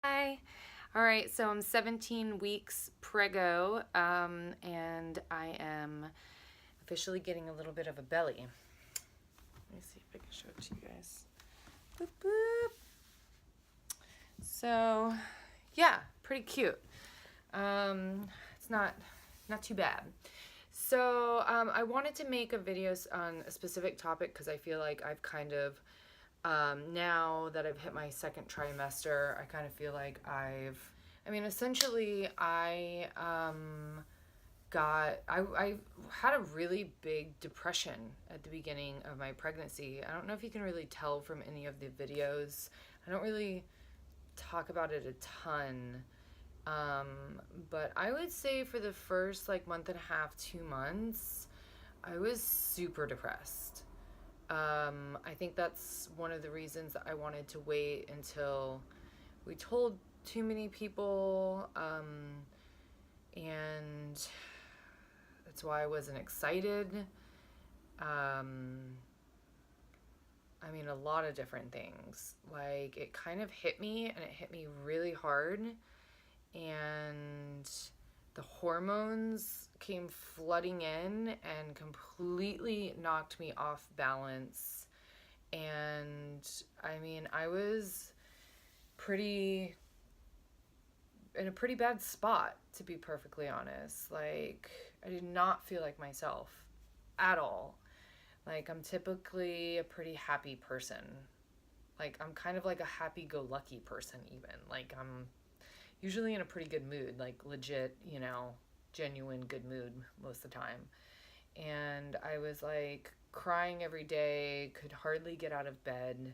Hi. All right, so I'm 17 weeks preggo, and I am officially getting a little bit of a belly. Let me see if I can show it to you guys. Boop, boop. So, yeah, pretty cute. It's not too bad. So, I wanted to make a video on a specific topic because I feel like I've kind of now that I've hit my second trimester, I kind of feel like essentially I had a really big depression at the beginning of my pregnancy. I don't know if you can really tell from any of the videos. I don't really talk about it a ton. But I would say for the first like month and a half, 2 months, I was super depressed. I think that's one of the reasons that I wanted to wait until we told too many people, and that's why I wasn't excited. A lot of different things. Like, it kind of hit me, and it hit me really hard, and the hormones came flooding in and completely knocked me off balance. And I was pretty in a pretty bad spot, to be perfectly honest. Like, I did not feel like myself at all. Like, I'm typically a pretty happy person. Like, I'm kind of like a happy-go-lucky person, even. Like, I'm usually in a pretty good mood, like legit, genuine good mood most of the time. And I was like crying every day, could hardly get out of bed.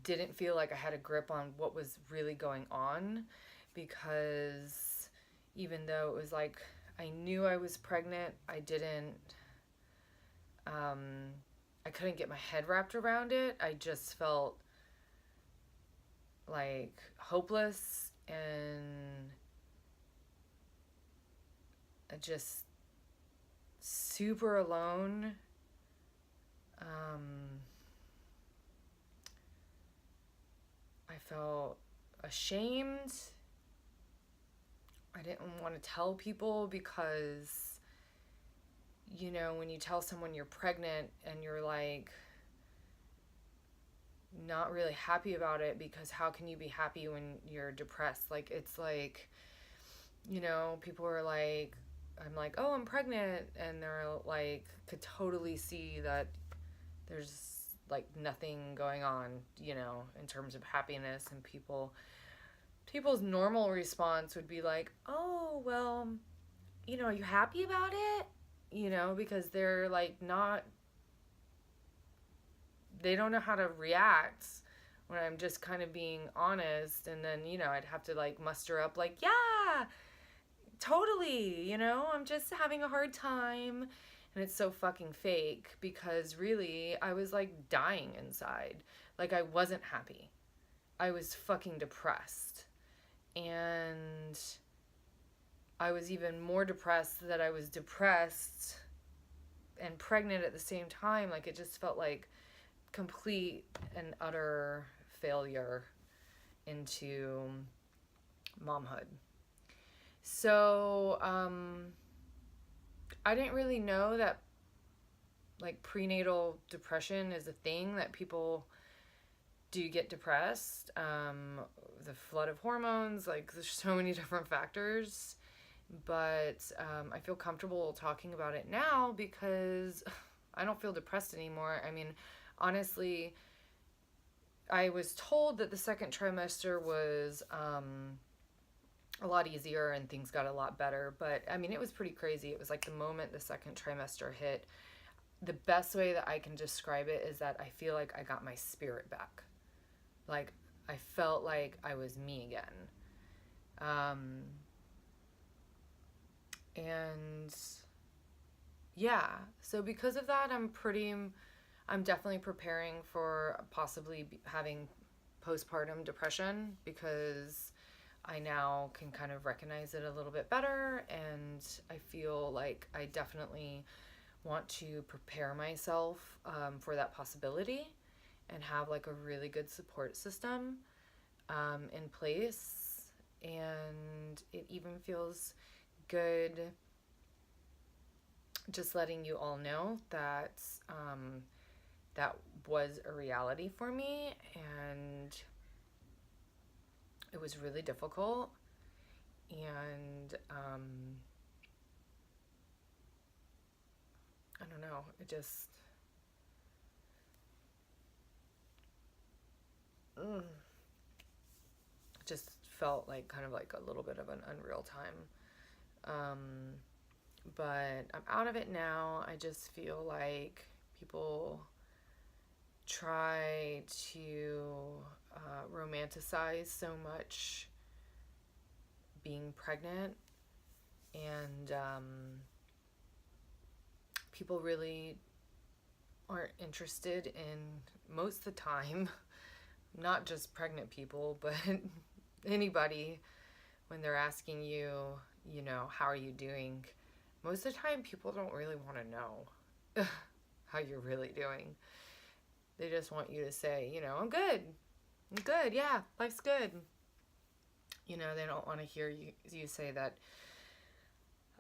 Didn't feel like I had a grip on what was really going on, because even though it was like I knew I was pregnant, I couldn't get my head wrapped around it. I just felt like hopeless and just super alone. I felt ashamed. I didn't want to tell people because, when you tell someone you're pregnant and you're like not really happy about it, because how can you be happy when you're depressed? Like, it's like, people are like, I'm like, oh, I'm pregnant. And they're like, could totally see that there's like nothing going on, in terms of happiness. And people's normal response would be like, oh, well, are you happy about it? Because they're like not, they don't know how to react when I'm just kind of being honest. And then, I'd have to like muster up like, yeah, totally, I'm just having a hard time. And it's so fucking fake, because really I was like dying inside. Like, I wasn't happy. I was fucking depressed. And I was even more depressed that I was depressed and pregnant at the same time. Like, it just felt like complete and utter failure into momhood. So, I didn't really know that like prenatal depression is a thing, that people do get depressed. The flood of hormones, like, there's so many different factors. But I feel comfortable talking about it now because I don't feel depressed anymore. Honestly, I was told that the second trimester was a lot easier and things got a lot better. But it was pretty crazy. It was like the moment the second trimester hit, the best way that I can describe it is that I feel like I got my spirit back. Like, I felt like I was me again. And yeah, so because of that, I'm definitely preparing for possibly having postpartum depression, because I now can kind of recognize it a little bit better, and I feel like I definitely want to prepare myself for that possibility. and have like a really good support system in place. And it even feels good just letting you all know that that was a reality for me, and it was really difficult. And I don't know, it just felt like kind of like a little bit of an unreal time. But I'm out of it now. I just feel like people try to romanticize so much being pregnant, and people really aren't interested in, most of the time, not just pregnant people, but anybody, when they're asking you, you know, how are you doing? Most of the time, people don't really want to know how you're really doing. They just want you to say, you know, I'm good. I'm good. Yeah, life's good. You know, they don't want to hear you say that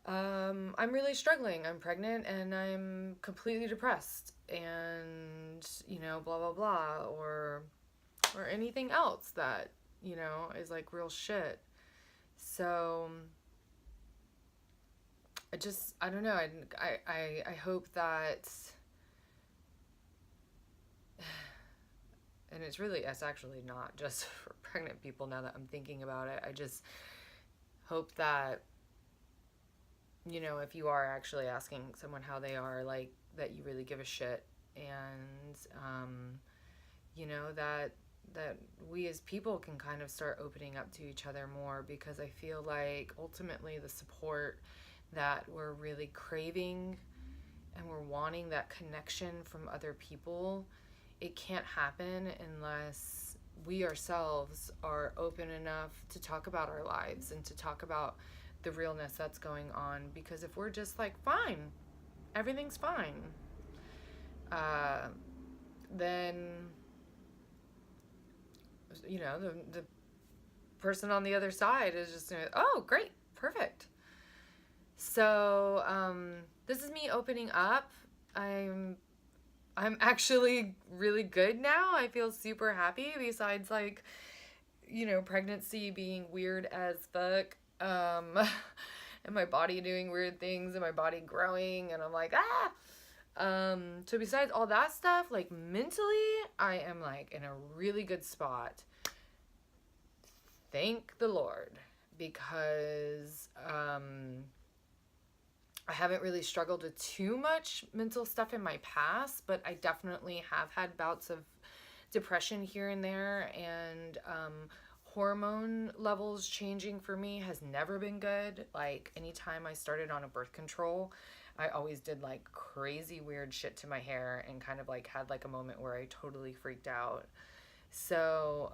I'm really struggling. I'm pregnant and I'm completely depressed, and, you know, blah, blah, blah, or anything else that, you know, is like real shit. So I don't know. I hope that, and it's actually not just for pregnant people now that I'm thinking about it. I just hope that, you know, if you are actually asking someone how they are, like, that you really give a shit, and, you know, that we as people can kind of start opening up to each other more, because I feel like ultimately the support that we're really craving and we're wanting, that connection from other people, it can't happen unless we ourselves are open enough to talk about our lives and to talk about the realness that's going on. Because if we're just like, fine, everything's fine, then, you know, the person on the other side is just gonna, oh, great, perfect. So this is me opening up. I'm actually really good now. I feel super happy, besides, like, you know, pregnancy being weird as fuck, and my body doing weird things, and my body growing, and I'm like, ah. So besides all that stuff, like, mentally, I am like in a really good spot. Thank the Lord, because I haven't really struggled with too much mental stuff in my past, but I definitely have had bouts of depression here and there, and hormone levels changing for me has never been good. Like, anytime I started on a birth control, I always did like crazy weird shit to my hair, and kind of like had like a moment where I totally freaked out. So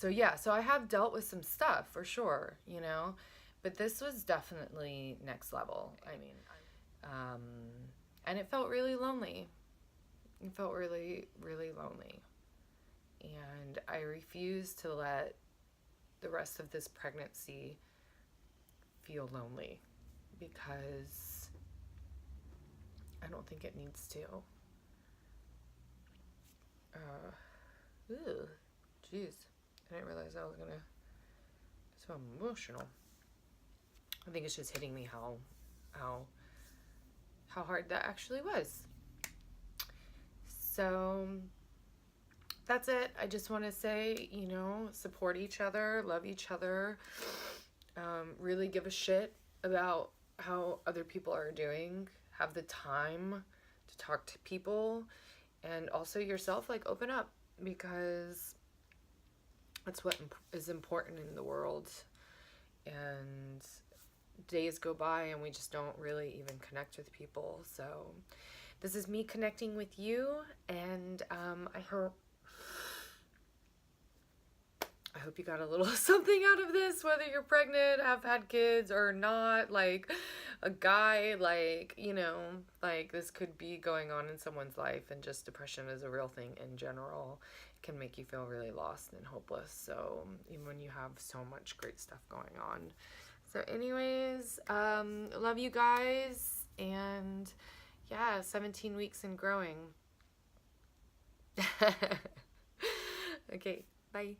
yeah, so I have dealt with some stuff for sure, you know, but this was definitely next level. I mean, and it felt really lonely. It felt really, really lonely. And I refuse to let the rest of this pregnancy feel lonely, because I don't think it needs to. Ew, jeez. I didn't realize I was gonna get so emotional. I think it's just hitting me how hard that actually was. So that's it. I just want to say, you know, support each other, love each other, really give a shit about how other people are doing, have the time to talk to people, and also yourself, like, open up, because that's what is important in the world. And days go by and we just don't really even connect with people. So this is me connecting with you, and I hope you got a little something out of this, whether you're pregnant, have had kids, or not. Like, a guy, like, you know, like this could be going on in someone's life, and just depression is a real thing in general. It can make you feel really lost and hopeless. So even when you have so much great stuff going on. So anyways, love you guys, and yeah, 17 weeks and growing. Okay, bye.